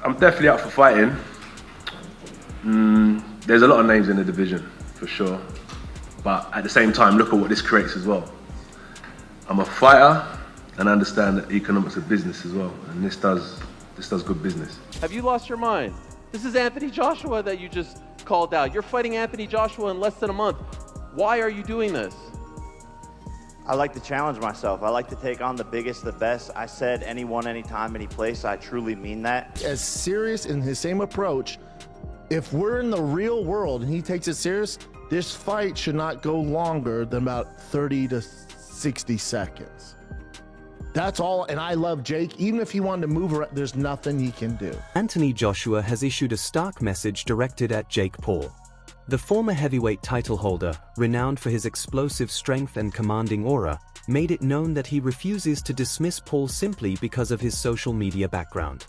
I'm definitely up for fighting. There's a lot of names in the division, for sure. But at the same time, look at what this creates as well. I'm a fighter and I understand that economics of business as well. And this does good business. Have you lost your mind? This is Anthony Joshua that you just called out. You're fighting Anthony Joshua in less than a month. Why are you doing this? I like to challenge myself. I like to take on the biggest, the best. I said anyone, anytime, any place. I truly mean that. As serious in his same approach, if we're in the real world and he takes it serious, this fight should not go longer than about 30 to 60 seconds. That's all, and I love Jake. Even if he wanted to move around, there's nothing he can do. Anthony Joshua has issued a stark message directed at Jake Paul. The former heavyweight title holder, renowned for his explosive strength and commanding aura, made it known that he refuses to dismiss Paul simply because of his social media background.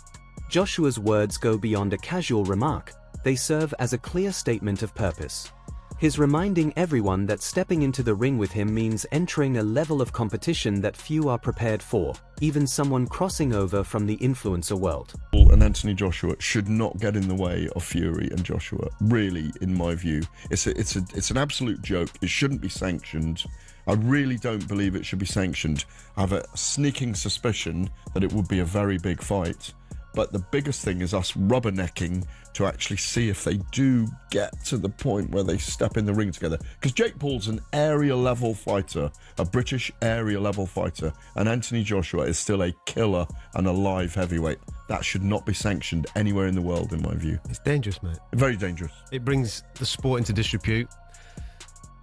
Joshua's words go beyond a casual remark. They serve as a clear statement of purpose. He's reminding everyone that stepping into the ring with him means entering a level of competition that few are prepared for, even someone crossing over from the influencer world. Paul and Anthony Joshua should not get in the way of Fury and Joshua, really, in my view. It's an absolute joke. It shouldn't be sanctioned. I really don't believe it should be sanctioned. I have a sneaking suspicion that it would be a very big fight. But the biggest thing is us rubbernecking to actually see if they do get to the point where they step in the ring together. Because Jake Paul's an area level fighter, a British area level fighter, and Anthony Joshua is still a killer and a live heavyweight. That should not be sanctioned anywhere in the world, in my view. It's dangerous, mate. Very dangerous. It brings the sport into disrepute.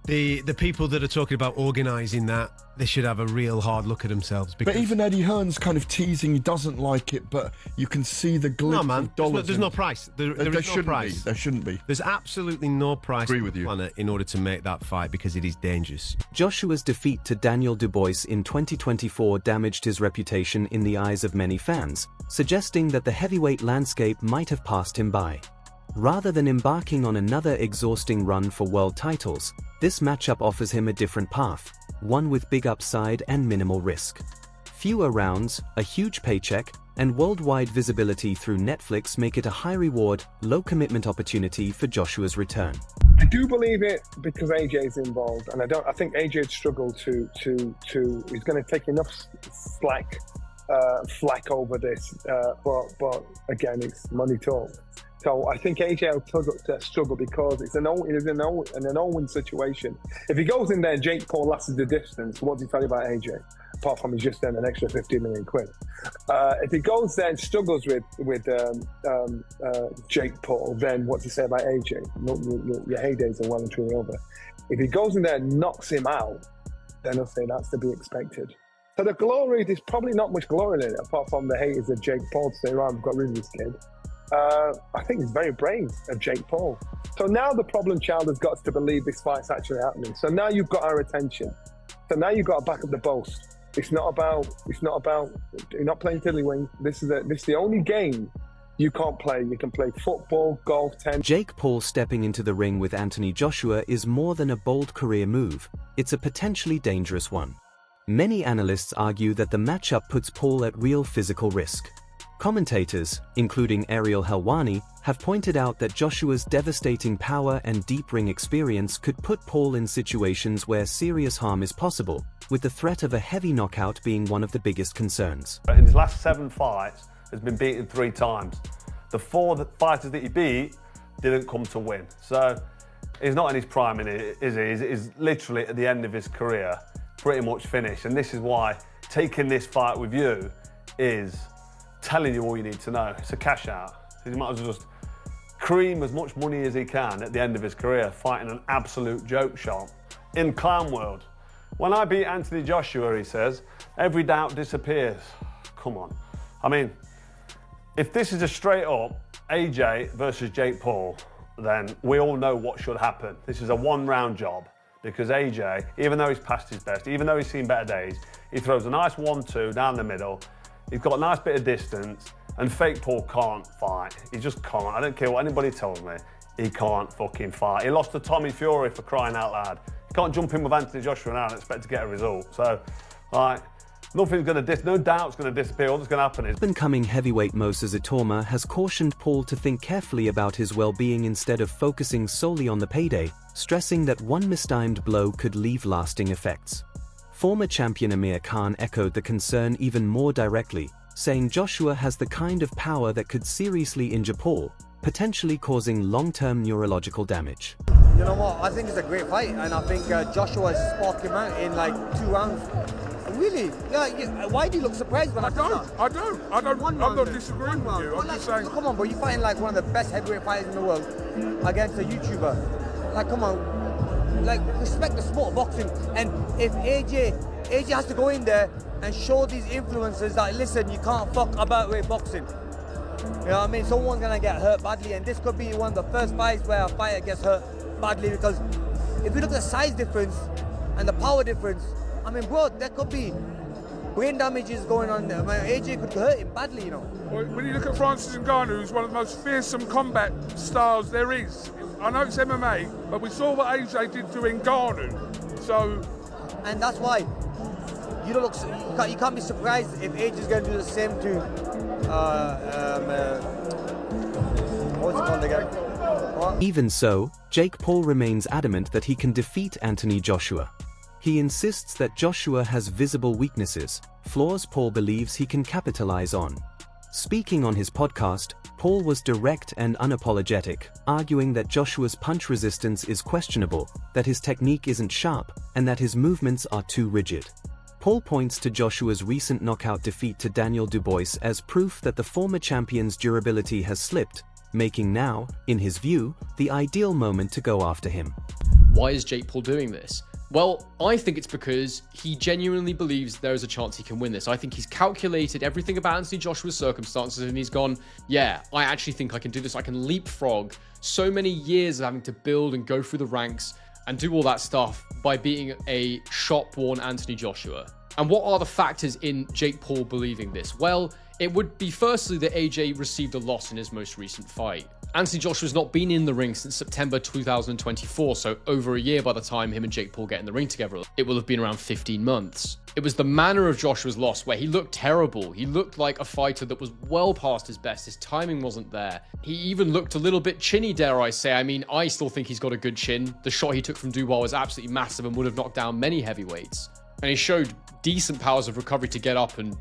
The people that are talking about organising that, they should have a real hard look at themselves. But even Eddie Hearn's kind of teasing he doesn't like it, but you can see the glimpse of dollars. There's no price. There is no price. There shouldn't be. There's absolutely no price on the planet in order to make that fight because it is dangerous. Joshua's defeat to Daniel Dubois in 2024 damaged his reputation in the eyes of many fans, suggesting that the heavyweight landscape might have passed him by. Rather than embarking on another exhausting run for world titles, this matchup offers him a different path, one with big upside and minimal risk. Fewer rounds, a huge paycheck, and worldwide visibility through Netflix make it a high-reward, low-commitment opportunity for Joshua's return. I do believe it because AJ is involved, and I think AJ'd struggle to he's going to take enough flack over this, but again, it's money talk. So I think AJ will struggle because it's an all-win situation. If he goes in there and Jake Paul lasts the distance, what does he tell you about AJ? Apart from he's just earned an extra 15 million quid. If he goes there and struggles with Jake Paul, then what's he say about AJ? Your heydays are well and truly over. If he goes in there and knocks him out, then I'll say that's to be expected. So the glory, there's probably not much glory in it, apart from the haters of Jake Paul to say, right, I've got rid of this kid. I think it's very brave of Jake Paul. So now the problem child has got to believe this fight's actually happening. So now you've got our attention. So now you've got to back up the boast. It's not about, you're not playing tiddlywink. This is the only game you can't play. You can play football, golf, tennis. Jake Paul stepping into the ring with Anthony Joshua is more than a bold career move. It's a potentially dangerous one. Many analysts argue that the matchup puts Paul at real physical risk. Commentators, including Ariel Helwani, have pointed out that Joshua's devastating power and deep ring experience could put Paul in situations where serious harm is possible, with the threat of a heavy knockout being one of the biggest concerns. In his last 7 fights, has been beaten 3 times. The 4 fighters that he beat didn't come to win. So he's not in his prime, is he? He's literally at the end of his career, pretty much finished. And this is why taking this fight with you is telling you all you need to know. It's a cash out. He might as well just cream as much money as he can at the end of his career, fighting an absolute joke shop in clown world. When I beat Anthony Joshua, he says, every doubt disappears. Come on. I mean, if this is a straight up AJ versus Jake Paul, then we all know what should happen. This is a 1-round job because AJ, even though he's past his best, even though he's seen better days, he throws a nice 1-2 down the middle. He's got a nice bit of distance, and fake Paul can't fight. He just can't. I don't care what anybody tells me. He can't fucking fight. He lost to Tommy Fury for crying out loud. You can't jump in with Anthony Joshua now and expect to get a result. So, like, Nothing's going to no doubt's going to disappear. All that's going to happen is... Up-and-coming heavyweight Moses Itoma has cautioned Paul to think carefully about his well-being instead of focusing solely on the payday, stressing that one mistimed blow could leave lasting effects. Former champion Amir Khan echoed the concern even more directly, saying Joshua has the kind of power that could seriously injure Paul, potentially causing long-term neurological damage. You know what, I think it's a great fight, and I think Joshua sparked him out in like 2 rounds. Really? Yeah, why do you look surprised when I don't. I'm not disagreeing with you. I'm just saying. Come on, bro, you're fighting like one of the best heavyweight fighters in the world against a YouTuber. Like, come on. Like, respect the sport of boxing. And if AJ has to go in there and show these influencers that, listen, you can't fuck about with boxing. You know what I mean? Someone's gonna get hurt badly, and this could be one of the first fights where a fighter gets hurt badly, because if you look at the size difference and the power difference, I mean, bro, there could be brain damages going on there. I mean, AJ could hurt him badly, you know. Well, when you look at Francis Ngannou, who's one of the most fearsome combat styles there is. I know it's MMA, but we saw what AJ did to Ngannou, so... And that's why you don't look. You can't be surprised if AJ is going to do the same to what's it called again? What? Even so, Jake Paul remains adamant that he can defeat Anthony Joshua. He insists that Joshua has visible weaknesses, flaws Paul believes he can capitalize on. Speaking on his podcast, Paul was direct and unapologetic, arguing that Joshua's punch resistance is questionable, that his technique isn't sharp, and that his movements are too rigid. Paul points to Joshua's recent knockout defeat to Daniel Dubois as proof that the former champion's durability has slipped, making now, in his view, the ideal moment to go after him. Why is Jake Paul doing this? Well, I think it's because he genuinely believes there is a chance he can win this. I think he's calculated everything about Anthony Joshua's circumstances, and he's gone, yeah, I actually think I can do this. I can leapfrog so many years of having to build and go through the ranks and do all that stuff by beating a shop-worn Anthony Joshua. And what are the factors in Jake Paul believing this? Well, it would be firstly that AJ received a loss in his most recent fight. Anthony Joshua's not been in the ring since September 2024, so over a year by the time him and Jake Paul get in the ring together. It will have been around 15 months. It was the manner of Joshua's loss where he looked terrible. He looked like a fighter that was well past his best. His timing wasn't there. He even looked a little bit chinny, dare I say. I mean, I still think he's got a good chin. The shot he took from Dubois was absolutely massive and would have knocked down many heavyweights. And he showed decent powers of recovery to get up and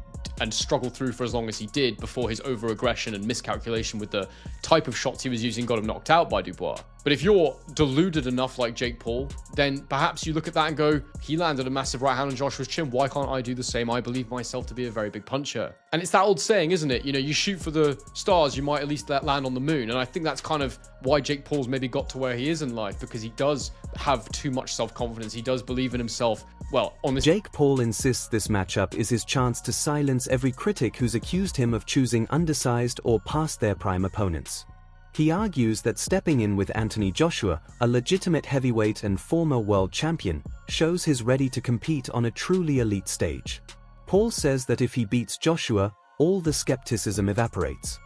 struggle through for as long as he did before his over-aggression and miscalculation with the type of shots he was using got him knocked out by Dubois. But if you're deluded enough like Jake Paul, then perhaps you look at that and go, he landed a massive right hand on Joshua's chin. Why can't I do the same? I believe myself to be a very big puncher. And it's that old saying, isn't it? You know, you shoot for the stars, you might at least land on the moon. And I think that's kind of why Jake Paul's maybe got to where he is in life, because he does have too much self-confidence. He does believe in himself. Well, on this... Jake Paul insists this matchup is his chance to silence every critic who's accused him of choosing undersized or past their prime opponents. He argues that stepping in with Anthony Joshua, a legitimate heavyweight and former world champion, shows he's ready to compete on a truly elite stage. Paul says that if he beats Joshua, all the skepticism evaporates.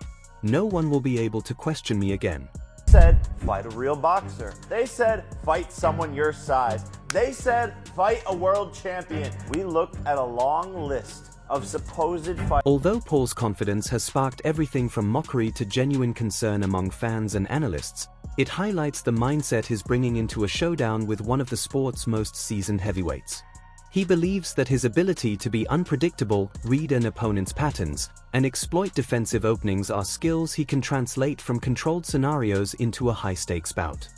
No one will be able to question me again. Said, fight a real boxer. They said, fight someone your size. They said, fight a world champion. We looked at a long list of supposed fights. Although Paul's confidence has sparked everything from mockery to genuine concern among fans and analysts, it highlights the mindset he's bringing into a showdown with one of the sport's most seasoned heavyweights. He believes that his ability to be unpredictable, read an opponent's patterns, and exploit defensive openings are skills he can translate from controlled scenarios into a high-stakes bout.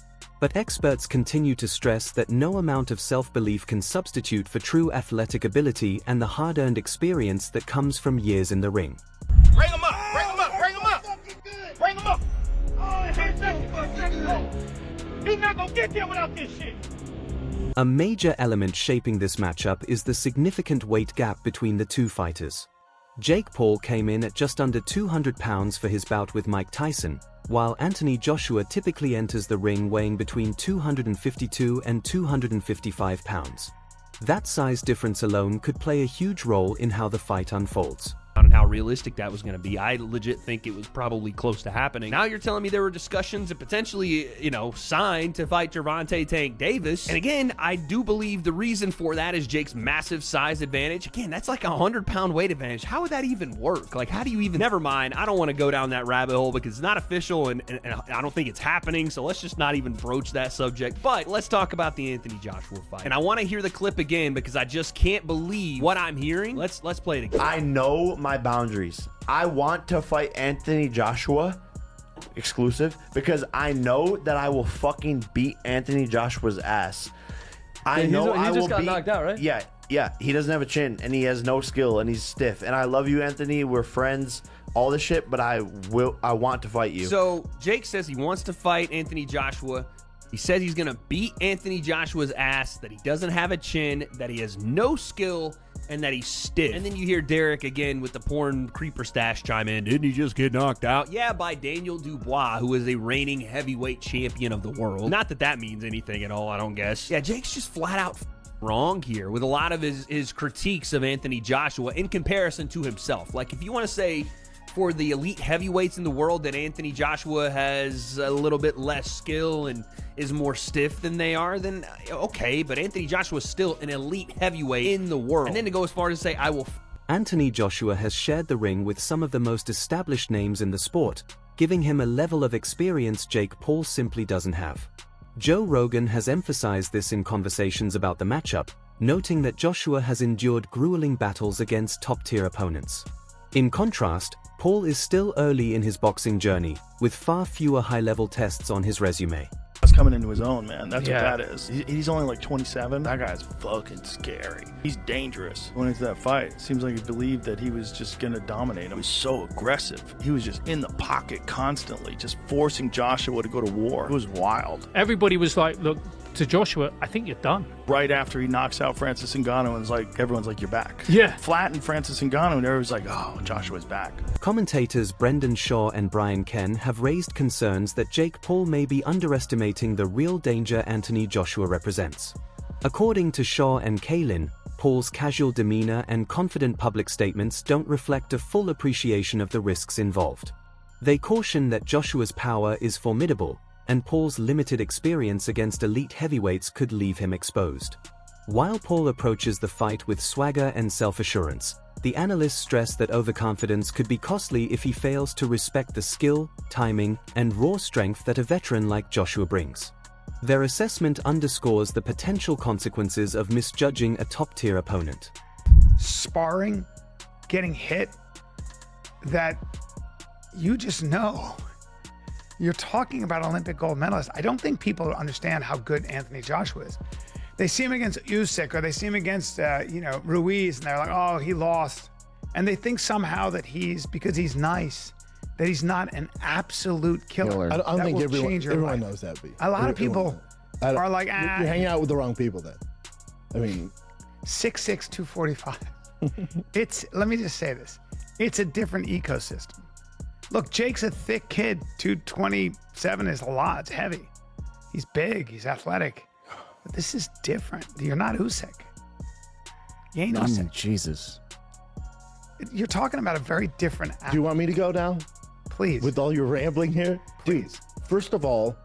But experts continue to stress that no amount of self-belief can substitute for true athletic ability and the hard-earned experience that comes from years in the ring. Bring him up! Bring him up! Bring him up! Bring him up! He's not gonna get there without this shit! A major element shaping this matchup is the significant weight gap between the two fighters. Jake Paul came in at just under 200 pounds for his bout with Mike Tyson, while Anthony Joshua typically enters the ring weighing between 252 and 255 pounds. That size difference alone could play a huge role in how the fight unfolds. on and how realistic that was going to be. I legit think it was probably close to happening. Now you're telling me there were discussions and potentially, signed to fight Gervonta Tank Davis. And again, I do believe the reason for that is Jake's massive size advantage. Again, that's like a 100-pound weight advantage. How would that even work? Like, how do you even... Never mind. I don't want to go down that rabbit hole because it's not official and I don't think it's happening. So let's just not even broach that subject. But let's talk about the Anthony Joshua fight. And I want to hear the clip again because I just can't believe what I'm hearing. Let's play it again. I know my boundaries. I want to fight Anthony Joshua exclusive because I know that I will fucking beat Anthony Joshua's ass. I know I will got knocked out, right? Yeah. He doesn't have a chin and he has no skill and he's stiff. And I love you, Anthony. We're friends, all this shit, but I want to fight you. So Jake says he wants to fight Anthony Joshua. He says he's going to beat Anthony Joshua's ass, that he doesn't have a chin, that he has no skill, and that he's stiff. And then you hear Derek again with the porn creeper stash chime in. Didn't he just get knocked out? Yeah, by Daniel Dubois, who is a reigning heavyweight champion of the world. Not that that means anything at all, I don't guess. Yeah, Jake's just flat out wrong here with a lot of his critiques of Anthony Joshua in comparison to himself. Like, if you want to say for the elite heavyweights in the world that Anthony Joshua has a little bit less skill and is more stiff than they are, then okay, but Anthony Joshua is still an elite heavyweight in the world. And then to go as far as to say, I will... Anthony Joshua has shared the ring with some of the most established names in the sport, giving him a level of experience Jake Paul simply doesn't have. Joe Rogan has emphasized this in conversations about the matchup, noting that Joshua has endured grueling battles against top-tier opponents. In contrast, Paul is still early in his boxing journey, with far fewer high-level tests on his resume. He's coming into his own, man. That's what that is. He's only like 27. That guy's fucking scary. He's dangerous. Going into that fight, it seems like he believed that he was just going to dominate him. He was so aggressive. He was just in the pocket constantly, just forcing Joshua to go to war. It was wild. Everybody was like, look, to Joshua, I think you're done. Right after he knocks out Francis Ngannou, and everyone's like, you're back. Yeah. Flattened Francis Ngannou, and everyone's like, oh, Joshua's back. Commentators Brendan Shaw and Brian Ken have raised concerns that Jake Paul may be underestimating the real danger Anthony Joshua represents. According to Shaw and Kalin, Paul's casual demeanor and confident public statements don't reflect a full appreciation of the risks involved. They caution that Joshua's power is formidable, and Paul's limited experience against elite heavyweights could leave him exposed. While Paul approaches the fight with swagger and self-assurance, the analysts stress that overconfidence could be costly if he fails to respect the skill, timing, and raw strength that a veteran like Joshua brings. Their assessment underscores the potential consequences of misjudging a top-tier opponent. Sparring, getting hit, that you just know. You're talking about Olympic gold medalists. I don't think people understand how good Anthony Joshua is. They see him against Usyk or they see him against, Ruiz, and they're like, oh, he lost. And they think somehow that because he's nice, that he's not an absolute killer. I don't think everyone knows that, B. A lot of people are like, You're hanging out with the wrong people then. I mean, 6'6", 245. Let me just say this. It's a different ecosystem. Look, Jake's a thick kid. 227 is a lot. It's heavy. He's big. He's athletic. But this is different. You're not Usyk. You ain't Usyk. Jesus. You're talking about a very different athlete. Do you want me to go now? Please. With all your rambling here? Please. Dude, first of all,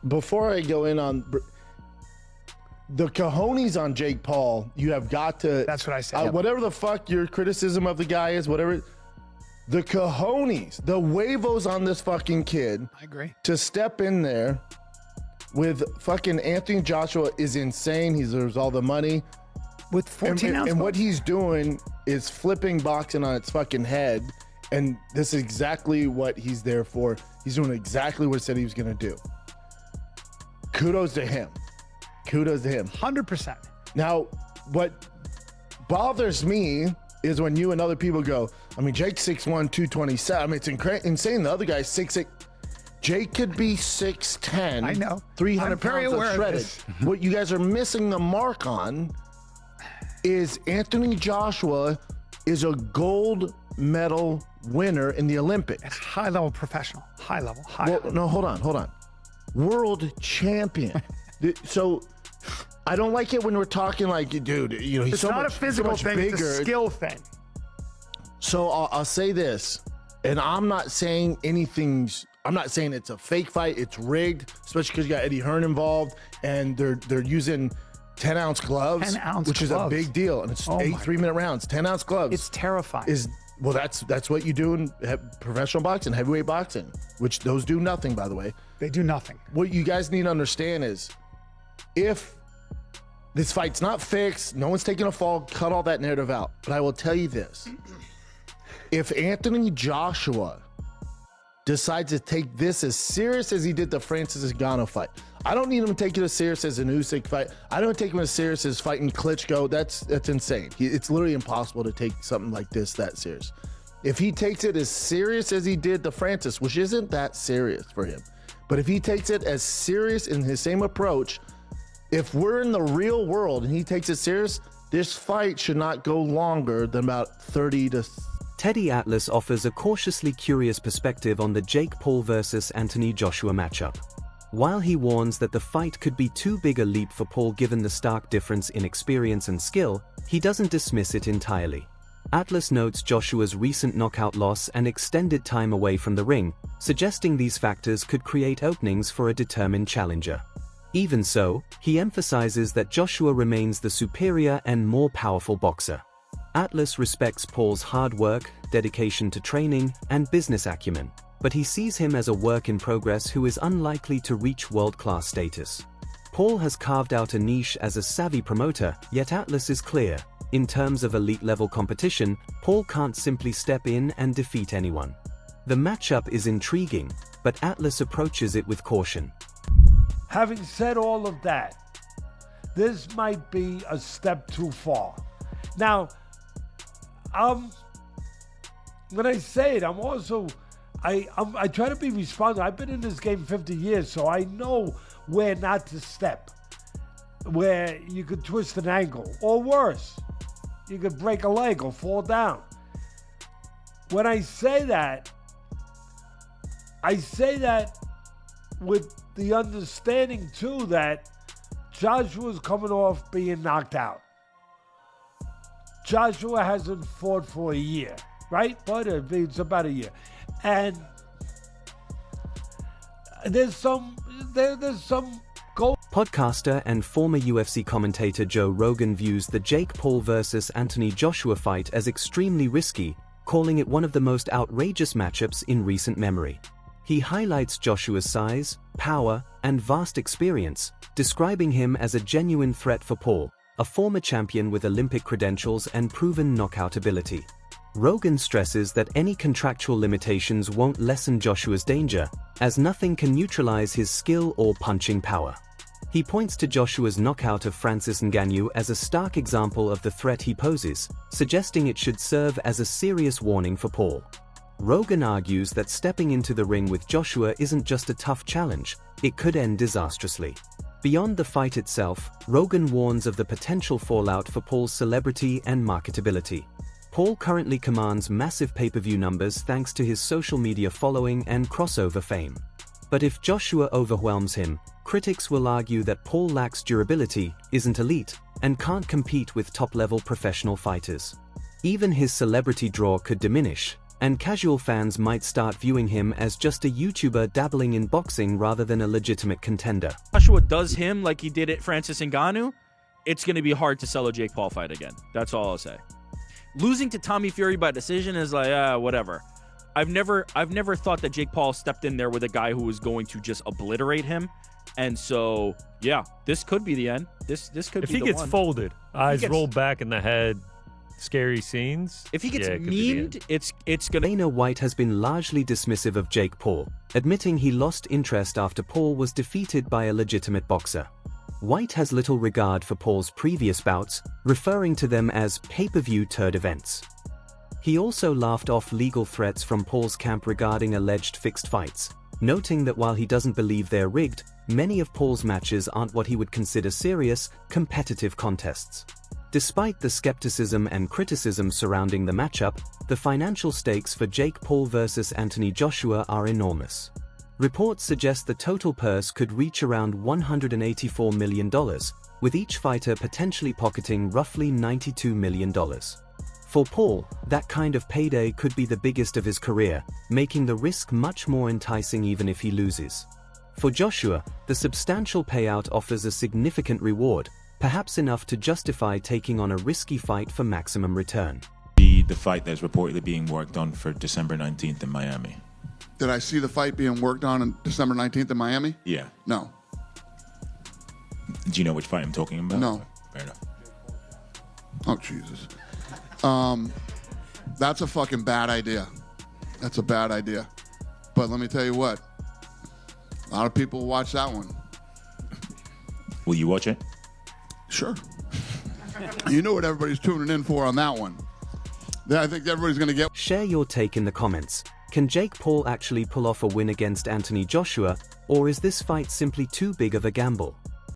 before I go in on the cojones on Jake Paul, you have got to... That's what I said. Whatever the fuck your criticism of the guy is, whatever... The cojones, the huevos on this fucking kid... I agree. ...to step in there with fucking Anthony Joshua is insane. He deserves all the money. With 14 ounces. And what he's doing is flipping boxing on its fucking head. And this is exactly what he's there for. He's doing exactly what he said he was going to do. Kudos to him. Kudos to him. 100%. Now, what bothers me is when you and other people go, I mean, Jake's 6'1", 227. I mean, it's insane. The other guy's 6'6". Jake could be 6'10". I know. 300 pounds of shredded. What you guys are missing the mark on is Anthony Joshua is a gold medal winner in the Olympics. It's high-level professional. High level. No, hold on. World champion. So I don't like it when we're talking like, dude, you know, he's It's so not much, a physical so much thing, bigger. it's a skill thing. So I'll say this, and I'm not saying anything's. I'm not saying it's a fake fight. It's rigged, especially because you got Eddie Hearn involved, and they're using 10-ounce gloves, 10-ounce which is a gloves. big deal, and it's Oh eight my 3-minute rounds. 10-ounce gloves. It's terrifying. Well, that's what you do in professional boxing, heavyweight boxing, which those do nothing, by the way. They do nothing. What you guys need to understand is, if this fight's not fixed, no one's taking a fall, cut all that narrative out. But I will tell you this. If Anthony Joshua decides to take this as serious as he did the Francis Ngannou fight, I don't need him to take it as serious as an Usyk fight. I don't take him as serious as fighting Klitschko. That's insane. It's literally impossible to take something like this that serious. If he takes it as serious as he did the Francis, which isn't that serious for him, but if he takes it as serious in his same approach, if we're in the real world and he takes it serious, this fight should not go longer than about 30 to... Teddy Atlas offers a cautiously curious perspective on the Jake Paul versus Anthony Joshua matchup. While he warns that the fight could be too big a leap for Paul given the stark difference in experience and skill, he doesn't dismiss it entirely. Atlas notes Joshua's recent knockout loss and extended time away from the ring, suggesting these factors could create openings for a determined challenger. Even so, he emphasizes that Joshua remains the superior and more powerful boxer. Atlas respects Paul's hard work, dedication to training, and business acumen, but he sees him as a work in progress who is unlikely to reach world-class status. Paul has carved out a niche as a savvy promoter, yet Atlas is clear. In terms of elite-level competition, Paul can't simply step in and defeat anyone. The matchup is intriguing, but Atlas approaches it with caution. Having said all of that, this might be a step too far. Now, when I say it, I'm also, I try to be responsible. I've been in this game 50 years, so I know where not to step, where you could twist an ankle, or worse, you could break a leg or fall down. When I say that with the understanding too that Joshua's coming off being knocked out. Joshua hasn't fought for a year, right? But it's about a year. And there's some Podcaster and former UFC commentator Joe Rogan views the Jake Paul versus Anthony Joshua fight as extremely risky, calling it one of the most outrageous matchups in recent memory. He highlights Joshua's size, power, and vast experience, describing him as a genuine threat for Paul, a former champion with Olympic credentials and proven knockout ability. Rogan stresses that any contractual limitations won't lessen Joshua's danger, as nothing can neutralize his skill or punching power. He points to Joshua's knockout of Francis Ngannou as a stark example of the threat he poses, suggesting it should serve as a serious warning for Paul. Rogan argues that stepping into the ring with Joshua isn't just a tough challenge, it could end disastrously. Beyond the fight itself, Rogan warns of the potential fallout for Paul's celebrity and marketability. Paul currently commands massive pay-per-view numbers thanks to his social media following and crossover fame. But if Joshua overwhelms him, critics will argue that Paul lacks durability, isn't elite, and can't compete with top-level professional fighters. Even his celebrity draw could diminish, and casual fans might start viewing him as just a YouTuber dabbling in boxing rather than a legitimate contender. Joshua does him like he did at Francis Ngannou, it's going to be hard to sell a Jake Paul fight again. That's all I'll say. Losing to Tommy Fury by decision is like, whatever. I've never thought that Jake Paul stepped in there with a guy who was going to just obliterate him. And so, yeah, this could be the end. This could if be the one. If he gets folded, eyes rolled back in the head, scary scenes. If he gets memed, it's gonna. Dana White has been largely dismissive of Jake Paul, admitting he lost interest after Paul was defeated by a legitimate boxer. White has little regard for Paul's previous bouts, referring to them as pay-per-view turd events. He also laughed off legal threats from Paul's camp regarding alleged fixed fights, noting that while he doesn't believe they're rigged, many of Paul's matches aren't what he would consider serious, competitive contests. Despite the skepticism and criticism surrounding the matchup, the financial stakes for Jake Paul versus Anthony Joshua are enormous. Reports suggest the total purse could reach around $184 million, with each fighter potentially pocketing roughly $92 million. For Paul, that kind of payday could be the biggest of his career, making the risk much more enticing even if he loses. For Joshua, the substantial payout offers a significant reward, perhaps enough to justify taking on a risky fight for maximum return. The fight that's reportedly being worked on for December 19th in Miami. Did I see the fight being worked on December 19th in Miami? Yeah. No. Do you know which fight I'm talking about? No. Fair enough. Oh, Jesus. That's a fucking bad idea. That's a bad idea. But let me tell you what. A lot of people watch that one. Will you watch it? Sure. You know what everybody's tuning in for on that one. I think everybody's going to get... Share your take in the comments. Can Jake Paul actually pull off a win against Anthony Joshua, or is this fight simply too big of a gamble?